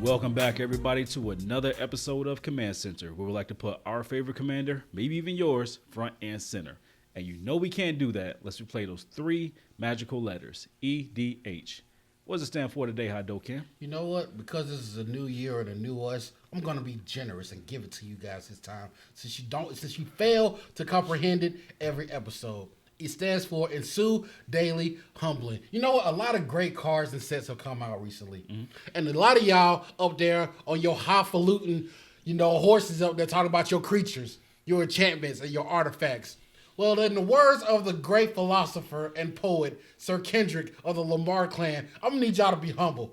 Welcome back, everybody, to another episode of Command Center, where we like to put our favorite commander, maybe even yours, front and center. And you know we can't do that unless we play those three magical letters, EDH. What does it stand for today, Hado Ken? You know what? Because this is a new year and a new us, I'm gonna be generous and give it to you guys this time. Since you fail to comprehend it every episode. It stands for Ensue Daily Humbling. You know what? A lot of great cards and sets have come out recently. Mm-hmm. And a lot of y'all up there on your highfalutin, horses up there talking about your creatures, your enchantments, and your artifacts. Well, in the words of the great philosopher and poet, Sir Kendrick of the Lombard clan, I'm going to need y'all to be humble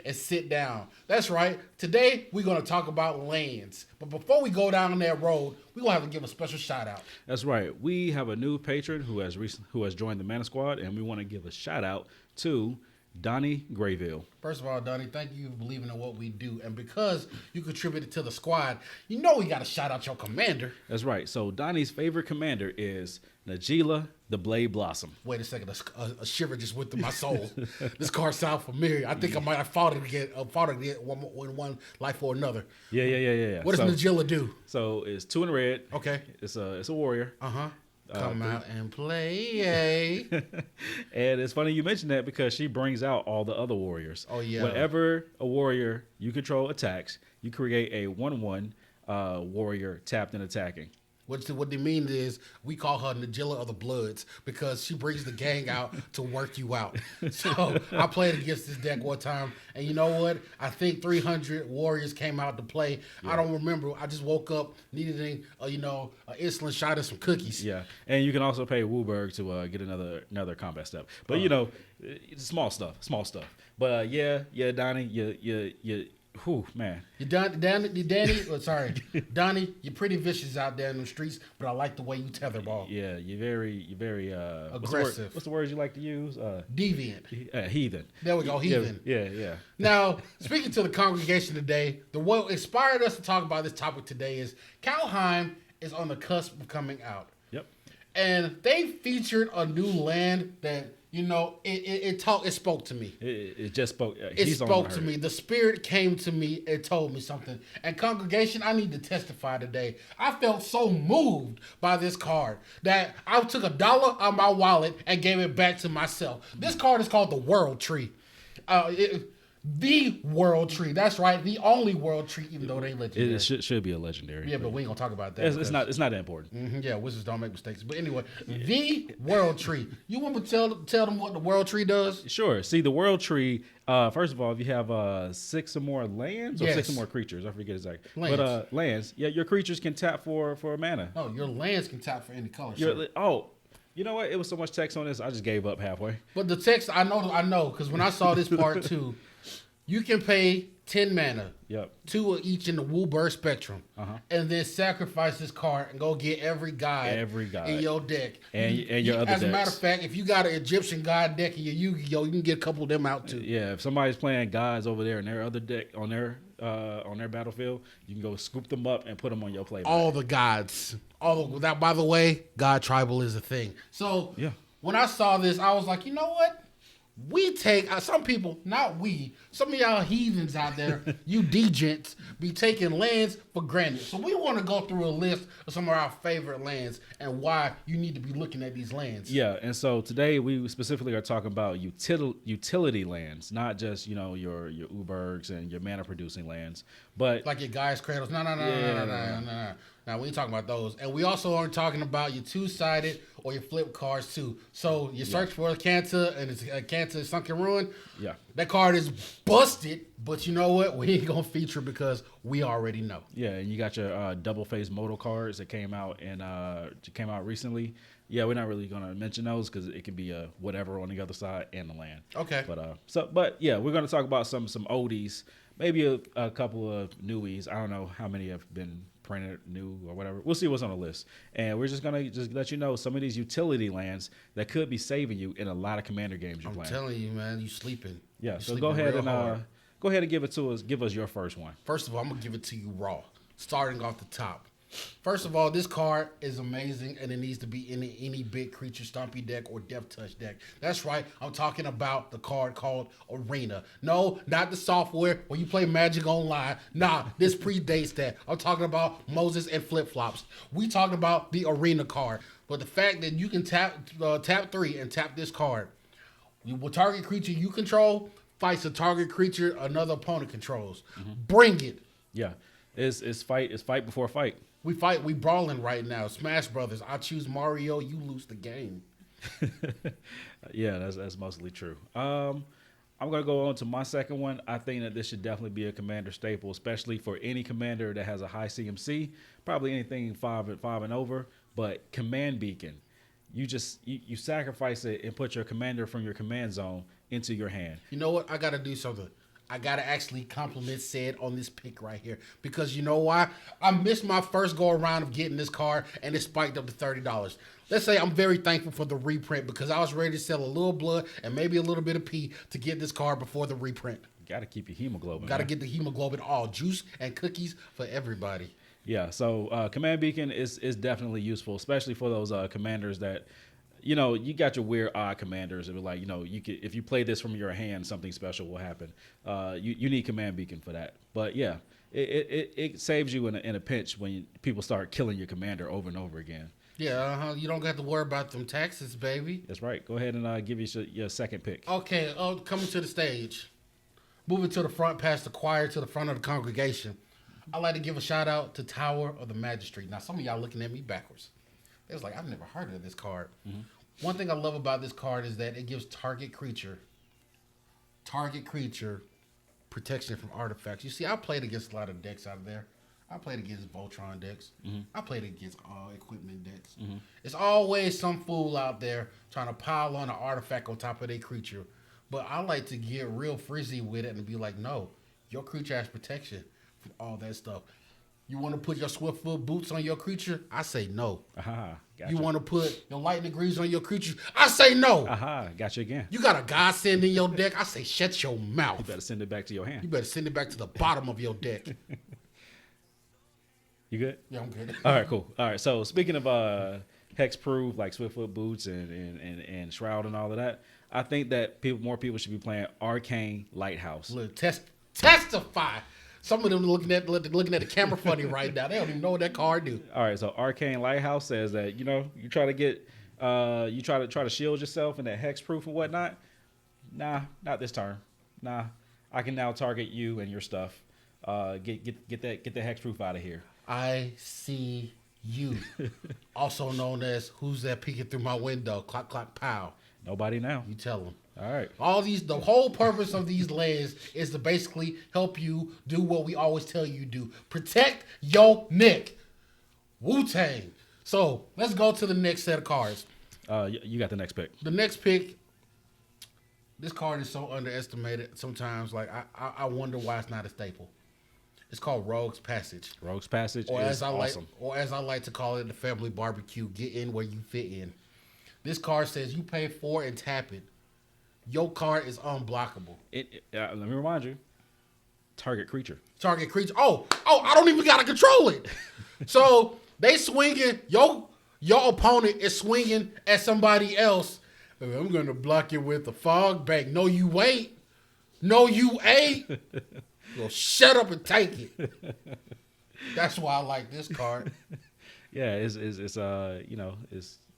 and sit down. That's right. Today, we're going to talk about lands. But before we go down that road, we're going to have to give a special shout out. That's right. We have a new patron who has joined the Mana Squad, and we want to give a shout out to Donnie Grayville. First of all, Donnie, thank you for believing in what we do. And because you contributed to the squad, we got to shout out your commander. That's right. So Donnie's favorite commander is Najeela, the Blade Blossom. Wait a second. A shiver just went through my soul. This card sounds familiar. I think I might have fought it again one life or another. Yeah. What does Najeela do? So it's 2 in red. Okay. It's a warrior. Uh-huh. Come out and play. And it's funny you mentioned that because she brings out all the other warriors. Oh, yeah. Whenever a warrior you control attacks, you create a 1/1 warrior tapped and attacking. What they mean is we call her Najeela of the Bloods because she brings the gang out to work you out. So I played against this deck one time, and you know what? I think 300 warriors came out to play. Yeah. I don't remember. I just woke up needing an insulin shot and some cookies. Yeah, and you can also pay Wooburg to get another combat step. But it's small stuff. But Donnie, you. Whew, man. Donnie, you're pretty vicious out there in the streets, but I like the way you tetherball. Yeah, you're very aggressive. What's the words you like to use? Deviant. Heathen. There we go, heathen. Yeah. Now, speaking to the congregation today, what inspired us to talk about this topic today is Kaldheim is on the cusp of coming out. Yep. And they featured a new land that it spoke to me. It just spoke. It spoke to me. The spirit came to me and told me something. And congregation, I need to testify today. I felt so moved by this card that I took $1 out of my wallet and gave it back to myself. This card is called the World Tree. The World Tree. That's right. The only World Tree, even though they legendary. It should be a legendary. Yeah, but we ain't gonna talk about that. It's not that important. Mm-hmm, yeah, wizards don't make mistakes. But anyway, the World Tree. You want me to tell them what the World Tree does? Sure. See, the World Tree. First of all, if you have 6 or more lands or 6 or more creatures, I forget exactly. Lands. But lands. Yeah, your creatures can tap for mana. Oh, your lands can tap for any color. You know what? It was so much text on this, I just gave up halfway. But the text, I know, because when I saw this part too. You can pay 10 mana, 2 of each in the Wooburg spectrum, and then sacrifice this card and go get every guide in your deck. And your other decks. As a matter of fact, if you got an Egyptian god deck in your Yu-Gi-Oh, you can get a couple of them out too. Yeah, if somebody's playing gods over there in their other deck on their battlefield, you can go scoop them up and put them on your playback. All the gods. That, by the way, God tribal is a thing. So when I saw this, I was like, you know what? We take some people, not we. Some of y'all heathens out there, you degents, be taking lands for granted. So we want to go through a list of some of our favorite lands and why you need to be looking at these lands. Yeah, and so today we specifically are talking about utility lands, not just your Ubergs and your mana producing lands, but like your Gaia's Cradles. No. Now we ain't talking about those, and we also aren't talking about your 2-sided or your flip cards too. So you search for a Kanta and it's a Kanta Sunken Ruin. Yeah, that card is busted, but you know what? We ain't gonna feature because we already know. Yeah, and you got your double face modal cards that came out recently. Yeah, we're not really gonna mention those because it could be whatever on the other side and the land. Okay. But we're gonna talk about some oldies, maybe a couple of newies. I don't know how many have been printed new or whatever. We'll see what's on the list, and we're just gonna let you know some of these utility lands that could be saving you in a lot of commander games you're playing. I'm telling you, man, you sleeping. Yeah, so go ahead and give it to us. Give us your first one. First of all, I'm gonna give it to you raw, starting off the top. First of all, this card is amazing, and it needs to be in any big creature stompy deck or death touch deck. That's right. I'm talking about the card called Arena. No, not the software where you play Magic Online. Nah, this predates that. I'm talking about Moses and flip flops. We talking about the Arena card. But the fact that you can tap 3 and tap this card, you will target creature you control fights a target creature another opponent controls. Bring it. Yeah, it's fight before fight. We brawling right now. Smash Brothers. I choose Mario. You lose the game. Yeah, that's mostly true. I'm gonna go on to my second one. I think that this should definitely be a commander staple, especially for any commander that has a high CMC. Probably anything 5 and over. But Command Beacon, you sacrifice it and put your commander from your command zone into your hand. You know what? I gotta do something. I gotta actually compliment Ced on this pick right here because you know why? I missed my first go around of getting this card and it spiked up to $30. Let's say I'm very thankful for the reprint because I was ready to sell a little blood and maybe a little bit of pee to get this card before the reprint. Got to keep your hemoglobin. Got to get the hemoglobin all juice and cookies for everybody. Yeah, so Command Beacon is definitely useful, especially for those commanders that. You got your weird odd commanders. It was like, you could, if you play this from your hand, something special will happen. You need Command Beacon for that. But yeah, it saves you in a pinch when people start killing your commander over and over again. Yeah, you don't have to worry about them taxes, baby. That's right. Go ahead and give your second pick. Okay, coming to the stage. Moving to the front, past the choir, to the front of the congregation. I'd like to give a shout out to Tower of the Magistrate. Now, some of y'all looking at me backwards. It was like, I've never heard of this card. Mm-hmm. One thing I love about this card is that it gives target creature protection from artifacts. You see, I played against a lot of decks out there. I played against Voltron decks. Mm-hmm. I played against equipment decks. Mm-hmm. It's always some fool out there trying to pile on an artifact on top of their creature. But I like to get real frizzy with it and be like, no, your creature has protection from all that stuff. You want to put your Swiftfoot boots on your creature? I say no. Gotcha. You want to put your lightning greaves on your creature? I say no. Got you again. You got a godsend in your deck? I say shut your mouth. You better send it back to your hand. You better send it back to the bottom of your deck. You good? Yeah, I'm good. All right, cool. All right, so speaking of hexproof, like Swiftfoot boots and Shroud and all of that, I think that more people should be playing Arcane Lighthouse. Look, testify. Some of them looking at the camera funny right now. They don't even know what that card do. All right, so Arcane Lighthouse says that you try to get you try to shield yourself in that hexproof and whatnot. Nah, not this turn. Nah, I can now target you and your stuff. Get the hexproof out of here. I see you, also known as who's that peeking through my window? Clock, clock, pow. Nobody now. You tell them. All right. The whole purpose of these lands is to basically help you do what we always tell you to do. Protect your neck. Wu-Tang. So let's go to the next set of cards. You got the next pick. The next pick. This card is so underestimated sometimes. Like I wonder why it's not a staple. It's called Rogue's Passage. Rogue's Passage or is awesome. Or as I like to call it, the family barbecue. Get in where you fit in. This card says you pay 4 and tap it. Your card is unblockable. Let me remind you. Target creature. Target creature. Oh, I don't even gotta control it. So they swinging. Your opponent is swinging at somebody else. I'm gonna block it with a fog bank. No, you ain't. No, you ain't. Well, shut up and take it. That's why I like this card. Yeah, it's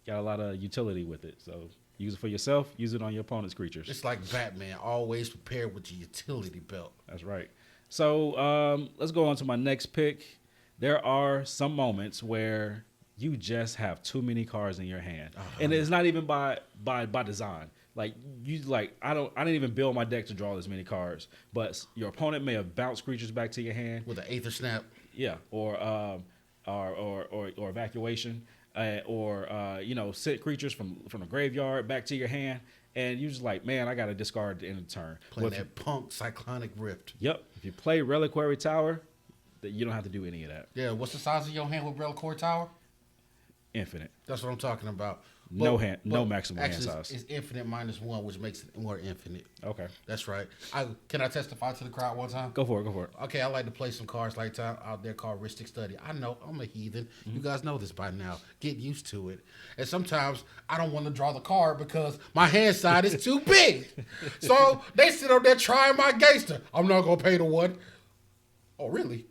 got a lot of utility with it. So use it for yourself. Use it on your opponent's creatures. It's like Batman, always prepared with your utility belt. That's right. So let's go on to my next pick. There are some moments where you just have too many cards in your hand, and it's not even by design. Like I didn't even build my deck to draw this many cards, but your opponent may have bounced creatures back to your hand with an Aether Snap. Yeah, or evacuation. Sit creatures from the graveyard back to your hand, and you're just like, man, I got to discard at the end of the turn. Playing that punk Cyclonic Rift. Yep. If you play Reliquary Tower, you don't have to do any of that. Yeah. What's the size of your hand with Reliquary Tower? Infinite. That's what I'm talking about. No But maximum hand actually, size. it's infinite minus one, which makes it more infinite. Okay, That's right. Can I testify to the crowd one time? go for it. Okay, I like to play some cards like out there called Ristic Study. I know I'm a heathen. You guys know this by now. Get used to it. And sometimes I don't want to draw the card because my hand side is too big. So they sit up there trying my gangster. I'm not gonna pay the one. Oh really?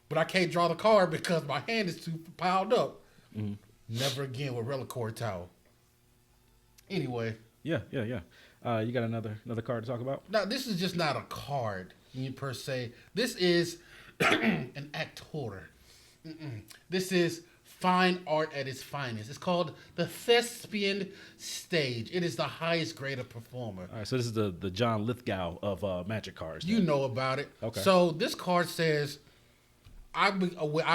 But I can't draw the card because my hand is too piled up. Never again with Reliquary Tower. Anyway. Yeah. You got another card to talk about? Now, this is just not a card per se. This is an actor. This is fine art at its finest. It's called the thespian stage. It is the highest grade of performer. All right, so this is the John Lithgow of Magic cards. You know about it. Okay. So this card says, I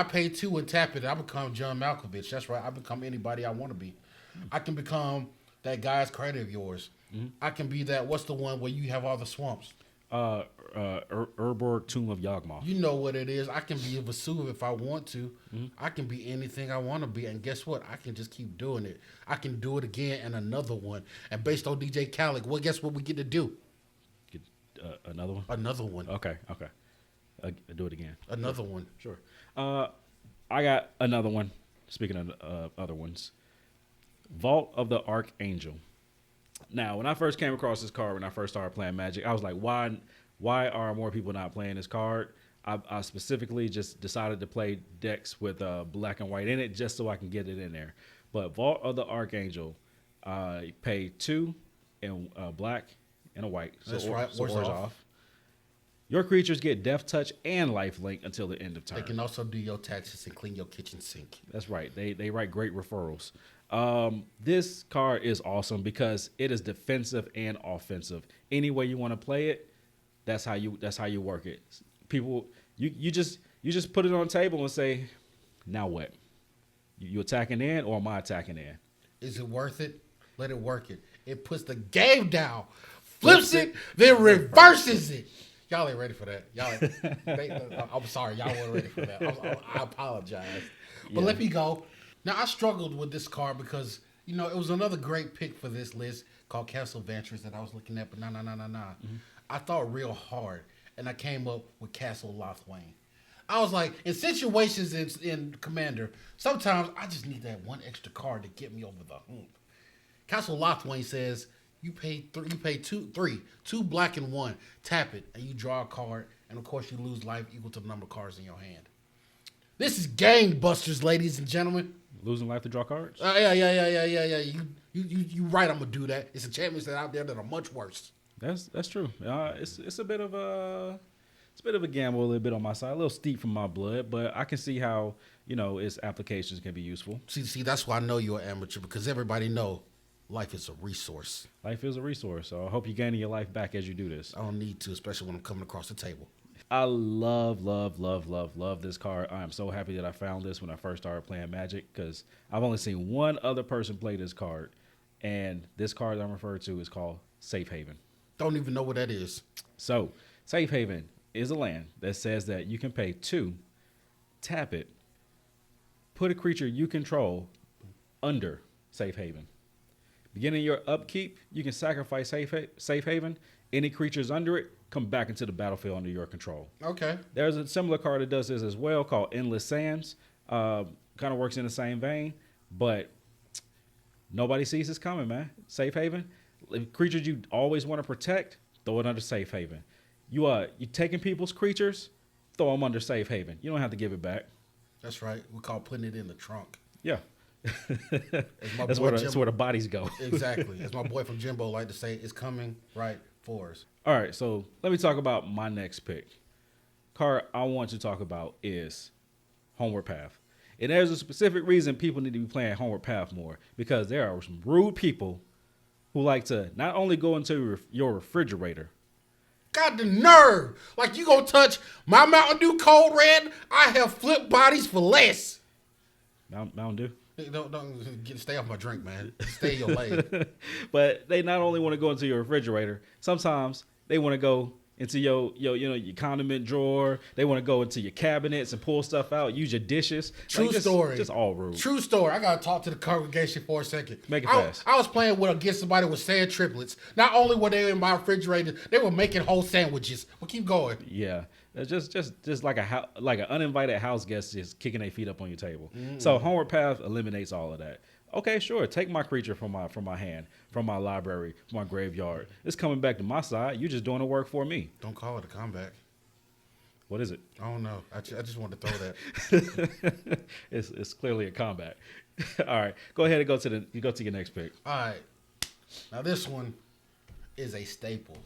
pay 2 and tap it. I become John Malkovich. That's right. I become anybody I want to be. I can become that guy's credit of yours. I can be that. What's the one where you have all the swamps? Urborg Tomb of Yawgmoth. You know what it is. I can be a Vesuv if I want to. I can be anything I want to be. And guess what? I can just keep doing it. I can do it again and another one. And based on DJ Khaled, well, guess what we get to do? Get, another one? Another one. Okay. Do it again. Another one. Sure. I got another one. Speaking of other ones. Vault of the Archangel. Now, when I first came across this card, when I first started playing Magic, I was like, why are more people not playing this card? I specifically just decided to play decks with black and white in it just so I can get it in there. But Vault of the Archangel, you pay 2 in black and a white. So That's right. So War's War's off. off. Your creatures get Death Touch and Lifelink until the end of turn. They can also do your taxes and clean your kitchen sink. That's right. They write great referrals. This card is awesome because it is defensive and offensive. Any way you want to play it, that's how you work it. People, you just put it on the table and say, now what? You attacking in or am I attacking in? Is it worth it? Let it work it. It puts the game down, flips it, then reverses it. Y'all ain't ready for that. I'm sorry. Y'all weren't ready for that. I apologize. But let me go. Now, I struggled with this card because, it was another great pick for this list called Castle Ventures that I was looking at, but nah. I thought real hard, and I came up with Castle Lothwain. I was like, in situations in Commander, sometimes I just need that one extra card to get me over the hump. Castle Lothwain says, you pay two black and 1, tap it, and you draw a card, and of course you lose life equal to the number of cards in your hand. This is gangbusters, ladies and gentlemen. Losing life to draw cards? Yeah. You right. I'm gonna do that. It's enchantments out there that are much worse. That's true. It's a bit of a gamble, a little bit on my side, a little steep from my blood, but I can see how its applications can be useful. See, that's why I know you're an amateur because everybody know life is a resource. Life is a resource, so I hope you're gaining your life back as you do this. I don't need to, especially when I'm coming across the table. I love this card. I am so happy that I found this when I first started playing Magic because I've only seen one other person play this card, and this card I'm referring to is called Safe Haven. Don't even know what that is. So, Safe Haven is a land that says that you can pay 2, tap it, put a creature you control under Safe Haven. Beginning your upkeep, you can sacrifice Safe Haven. Any creatures under it come back into the battlefield under your control. Okay. There's a similar card that does this as well called Endless Sands. Kind of works in the same vein, but nobody sees this coming, man. Safe Haven, creatures you always want to protect, throw it under Safe Haven. You taking people's creatures, throw them under Safe Haven. You don't have to give it back. That's right. We call putting it in the trunk. Yeah. That's where the bodies go. Exactly. As my boy from Jimbo like to say, it's coming right for us. All right, so let me talk about my next pick. Card I want to talk about is Homeward Path. And there's a specific reason people need to be playing Homeward Path more, because there are some rude people who like to not only go into your refrigerator. Got the nerve. Like you gonna touch my Mountain Dew Cold Red? I have flip bodies for less. Mountain Dew? Don't stay off my drink, man. Stay in your lane. But they not only want to go into your refrigerator, sometimes they want to go into your condiment drawer. They want to go into your cabinets and pull stuff out. Use your dishes. True story. Just all rude. True story. I gotta talk to the congregation for a second. Make it fast. I was playing against somebody with sand triplets. Not only were they in my refrigerator, they were making whole sandwiches. But keep going. Yeah. Just like an uninvited house guest just kicking their feet up on your table. So Homeward Path eliminates all of that. Okay, sure. Take my creature from my hand, from my library, from my graveyard. It's coming back to my side. You're just doing the work for me. Don't call it a comeback. What is it? I don't know. I just wanted to throw that. It's clearly a comeback. All right, go ahead and go to your next pick. All right. Now this one is a staple.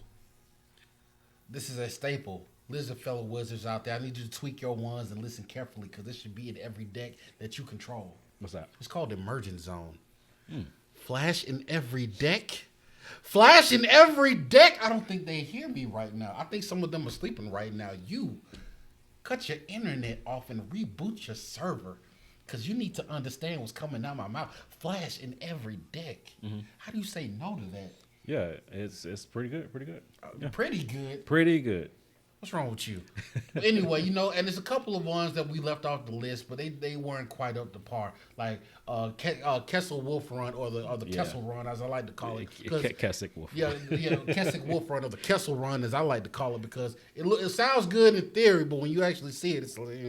This is a staple. Listen, fellow wizards out there, I need you to tweak your ones and listen carefully because this should be in every deck that you control. What's that? It's called Emergent Zone. Flash in every deck. Flash in every deck. I don't think they hear me right now. I think some of them are sleeping right now. You cut your internet off and reboot your server because you need to understand what's coming out my mouth. Flash in every deck. How do you say no to that? Yeah, it's pretty good. Pretty good. Yeah. Pretty good. Pretty good. What's wrong with you? But anyway, and there's a couple of ones that we left off the list, but they weren't quite up to par. Like Kessel Wolf Run or the Kessel Run, as I like to call it. Kessick Wolf. Yeah, Kessick Wolf Run or the Kessel Run, as I like to call it, because it sounds good in theory, but when you actually see it, it's like.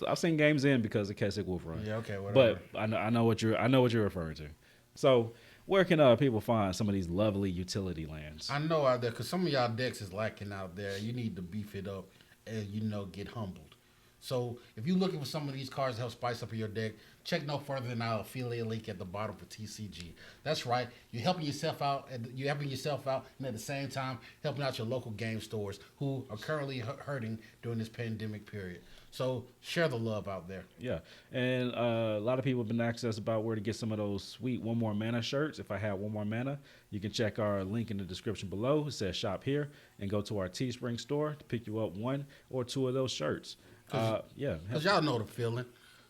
I've seen games in because of Kessick Wolf Run. Yeah, okay, whatever. But I know what you're referring to. So where can people find some of these lovely utility lands? I know out there because some of y'all decks is lacking out there. You need to beef it up and get humbled. So if you're looking for some of these cards to help spice up your deck, check no further than our affiliate link at the bottom for TCG. That's right. You're helping yourself out, and at the same time helping out your local game stores who are currently hurting during this pandemic period. So share the love out there. Yeah, and a lot of people have been asking us about where to get some of those sweet One More Mana shirts. If I have One More Mana, you can check our link in the description below. It says shop here, and go to our Teespring store to pick you up one or two of those shirts. Because y'all know the feeling.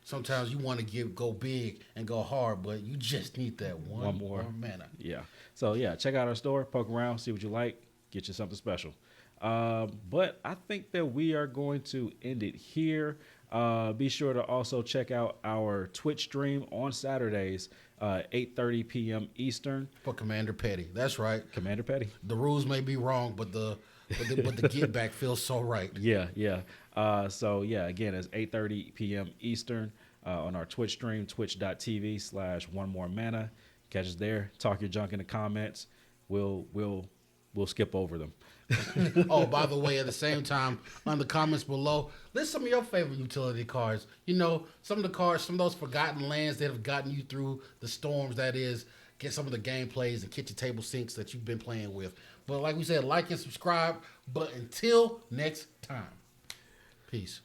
Sometimes you want to go big and go hard, but you just need that one more mana. Yeah. So, check out our store, poke around, see what you like, get you something special. But I think that we are going to end it here. Be sure to also check out our Twitch stream on Saturdays, 8:30 p.m. Eastern. For Commander Petty. That's right. Commander Petty. The rules may be wrong, but the get back feels so right. Yeah. Again, it's 8:30 p.m. Eastern on our Twitch stream, twitch.tv/onemoremana. Catch us there. Talk your junk in the comments. We'll skip over them. Oh, by the way, at the same time, on the comments below, list some of your favorite utility cards. Some of the cards, some of those forgotten lands that have gotten you through the storms, that is, get some of the gameplays and kitchen table sinks that you've been playing with. But like we said, like and subscribe. But until next time, peace.